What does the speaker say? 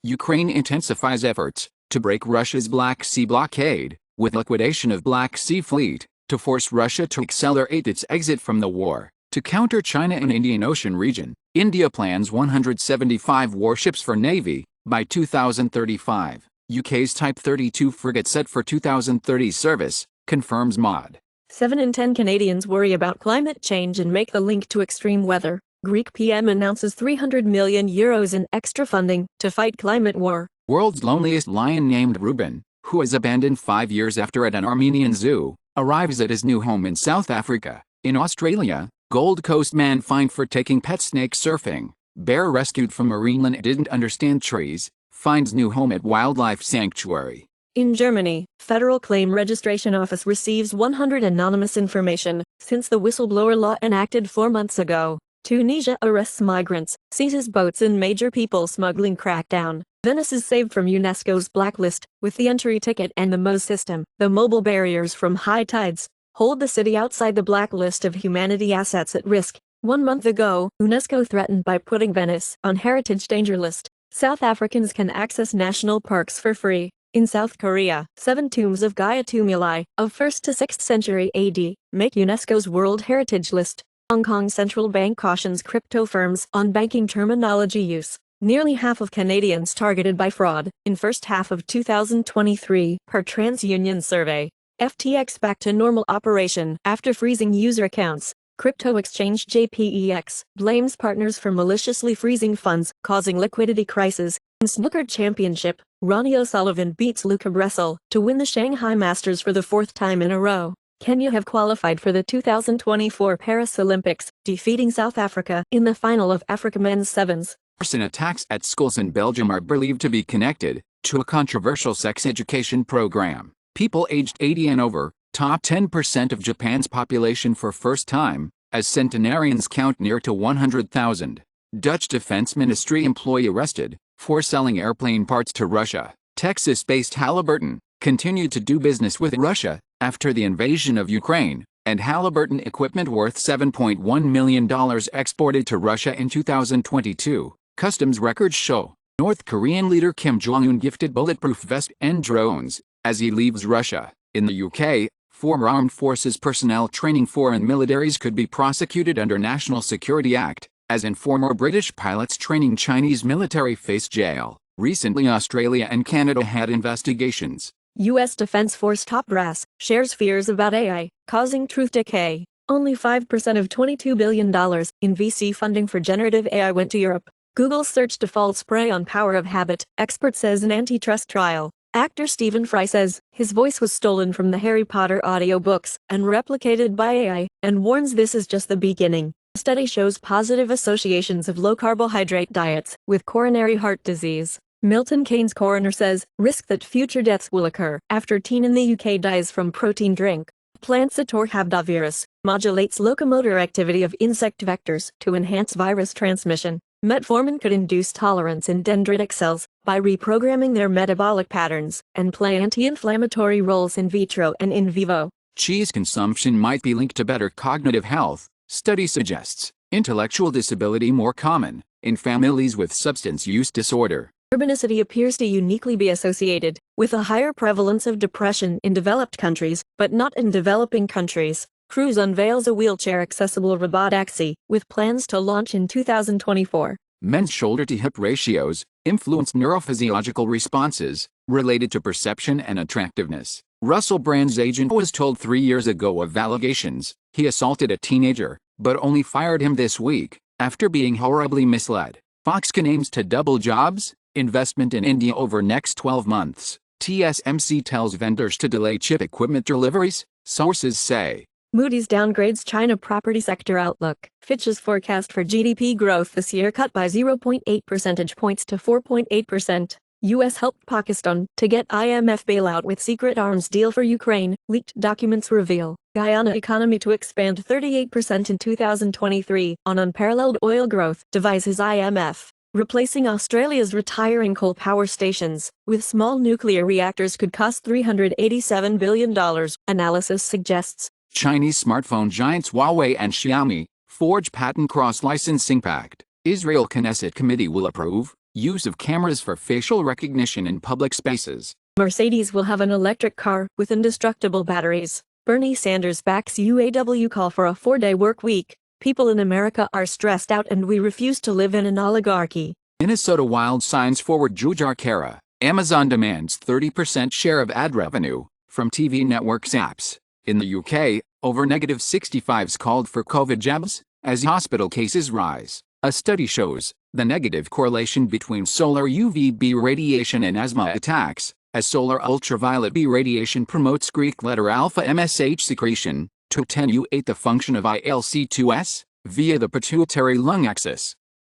Ukraine intensifies efforts to break Russia's Black Sea blockade, with liquidation of Black Sea fleet, to force Russia to accelerate its exit from the war. To counter China in Indian Ocean region, India plans 175 warships for Navy by 2035. UK's Type 32 frigate set for 2030 service, confirms MOD. 7 in 10 Canadians worry about climate change and make the link to extreme weather. Greek PM announces €300 million in extra funding to fight climate war. World's loneliest lion named Reuben, who was abandoned 5 years after at an Armenian zoo, arrives at his new home in South Africa. In Australia, Gold Coast man fined for taking pet snake surfing. Bear rescued from Marineland didn't understand trees, finds new home at wildlife sanctuary. In Germany, Federal Claim Registration Office receives 100 anonymous information since the whistleblower law enacted 4 months ago. Tunisia arrests migrants, seizes boats in major people smuggling crackdown. Venice is saved from UNESCO's blacklist with the entry ticket and the MOS system. The mobile barriers from high tides hold the city outside the blacklist of humanity assets at risk. 1 month ago, UNESCO threatened by putting Venice on heritage danger list. South Africans can access national parks for free. In South Korea, 7 tombs of Gaia tumuli of 1st to 6th century AD make UNESCO's World Heritage List. Hong Kong Central Bank cautions crypto firms on banking terminology use. Nearly half of Canadians targeted by fraud in first half of 2023 per TransUnion survey. FTX back to normal operation after freezing user accounts. Crypto exchange JPEX blames partners for maliciously freezing funds, causing liquidity crisis. In snooker championship, Ronnie O'Sullivan beats Luca Bressel to win the Shanghai Masters for the 4th time in a row. Kenya have qualified for the 2024 Paris Olympics, defeating South Africa in the final of Africa Men's Sevens. Arson attacks at schools in Belgium are believed to be connected to a controversial sex education program. People aged 80 and over top 10% of Japan's population for first time, as centenarians count near to 100,000. Dutch Defense Ministry employee arrested for selling airplane parts to Russia. Texas-based Halliburton continued to do business with Russia after the invasion of Ukraine, and Halliburton equipment worth $7.1 million exported to Russia in 2022. Customs records show North Korean leader Kim Jong-un gifted bulletproof vest and drones as he leaves Russia. In the UK, former armed forces personnel training foreign militaries could be prosecuted under National Security Act, as in former British pilots training Chinese military face jail. Recently, Australia and Canada had investigations. U.S. Defense Force top brass shares fears about AI causing truth decay. Only 5% of $22 billion in VC funding for generative AI went to Europe. Google's search defaults prey on power of habit, expert says in antitrust trial. Actor Stephen Fry says his voice was stolen from the Harry Potter audiobooks and replicated by AI, and warns this is just the beginning. Study shows positive associations of low-carbohydrate diets with coronary heart disease. Milton Keynes coroner says risk that future deaths will occur after teen in the UK dies from protein drink. Placentor habdavirus modulates locomotor activity of insect vectors to enhance virus transmission. Metformin could induce tolerance in dendritic cells by reprogramming their metabolic patterns and play anti-inflammatory roles in vitro and in vivo. Cheese consumption might be linked to better cognitive health, study suggests. Intellectual disability more common in families with substance use disorder. Urbanicity appears to uniquely be associated with a higher prevalence of depression in developed countries, but not in developing countries. Cruise unveils a wheelchair-accessible robotaxi with plans to launch in 2024. Men's shoulder-to-hip ratios influence neurophysiological responses related to perception and attractiveness. Russell Brand's agent was told 3 years ago of allegations he assaulted a teenager, but only fired him this week after being horribly misled. Foxconn aims to double jobs, investment in India over next 12 months. TSMC tells vendors to delay chip equipment deliveries, sources say. Moody's downgrades China property sector outlook. Fitch's forecast for GDP growth this year cut by 0.8 percentage points to 4.8%. U.S. helped Pakistan to get IMF bailout with secret arms deal for Ukraine, leaked documents reveal. Guyana economy to expand 38% in 2023 on unparalleled oil growth, devises IMF. Replacing Australia's retiring coal power stations with small nuclear reactors could cost $387 billion, analysis suggests. Chinese smartphone giants Huawei and Xiaomi forge patent cross-licensing pact. Israel Knesset committee will approve Use of cameras for facial recognition in public spaces. Mercedes will have an electric car with indestructible batteries. Bernie Sanders backs UAW call for a 4-day work week. People in America are stressed out and we refuse to live in an oligarchy. Minnesota Wild signs forward Jujarkara. Amazon demands 30% share of ad revenue from TV networks apps. In the UK, over -65s called for COVID jabs as hospital cases rise. A study shows the negative correlation between solar UVB radiation and asthma attacks, as solar ultraviolet B radiation promotes Greek letter alpha MSH secretion to attenuate the function of ILC2S via the pituitary lung axis.